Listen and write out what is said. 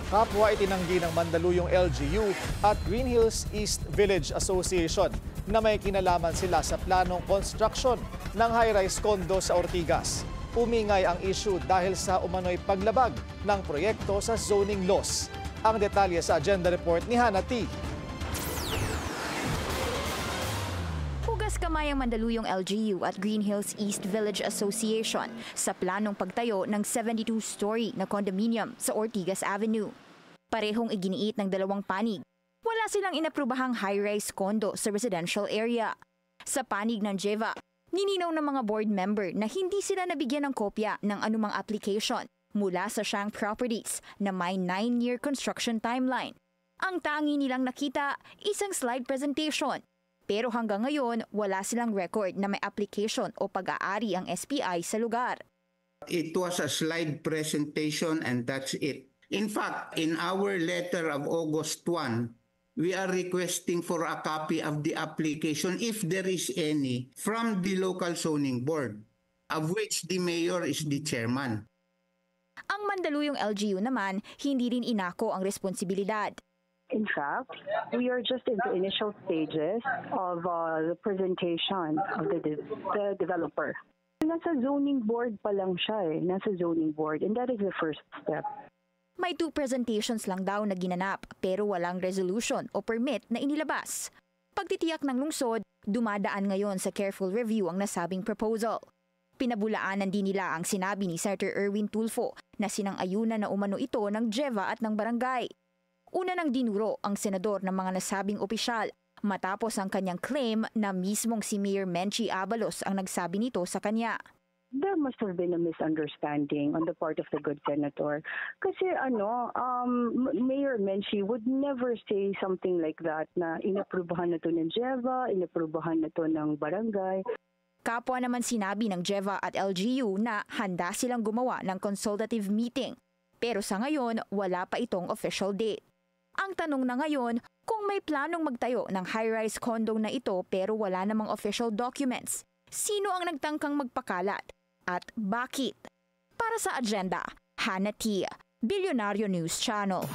Kapwa itinanggi ng Mandaluyong LGU at Green Hills East Village Association na may kinalaman sila sa planong construction ng high-rise condo sa Ortigas. Umingay ang issue dahil sa umano'y paglabag ng proyekto sa zoning laws. Ang detalye sa agenda report ni Hannah T. Hugas kamay ang Mandaluyong LGU at Green Hills East Village Association sa planong pagtayo ng 72-story na condominium sa Ortigas Avenue. Parehong iginiit ng dalawang panig. Wala silang inaprubahang high-rise condo sa residential area. Sa panig ng JEVA, nininaw ng mga board member na hindi sila nabigyan ng kopya ng anumang application mula sa Shang Properties na may 9-year construction timeline. Ang tangi nilang nakita, isang slide presentation. Pero hanggang ngayon, wala silang record na may application o pag-aari ang SPI sa lugar. It was a slide presentation and that's it. In fact, in our letter of August 1, we are requesting for a copy of the application, if there is any, from the local zoning board, of which the mayor is the chairman. Ang Mandaluyong LGU naman, hindi rin inako ang responsibilidad. In fact, we are just in the initial stages of the presentation of the developer. Nasa zoning board pa lang siya nasa zoning board, and that is the first step. May 2 presentations lang daw na ginanap pero walang resolution o permit na inilabas. Pagtitiyak ng lungsod, dumadaan ngayon sa careful review ang nasabing proposal. Pinabulaanan din nila ang sinabi ni Senator Erwin Tulfo na sinang-ayunan na umano ito ng JEVA at ng barangay. Una nang dinuro ang senador ng mga nasabing opisyal matapos ang kanyang claim na mismong si Mayor Menchie Abalos ang nagsabi nito sa kanya. There must have been a misunderstanding on the part of the good senator. Kasi Mayor Menchie would never say something like that na inaprubahan na to ng JEVA, inaprubahan na to ng barangay. Kapwa naman sinabi ng JEVA at LGU na handa silang gumawa ng consultative meeting. Pero sa ngayon, wala pa itong official date. Ang tanong na ngayon, kung may planong magtayo ng high-rise condo na ito pero wala namang official documents, sino ang nagtangkang magpakalat at bakit? Para sa agenda, Hannah T, Bilyonaryo News Channel.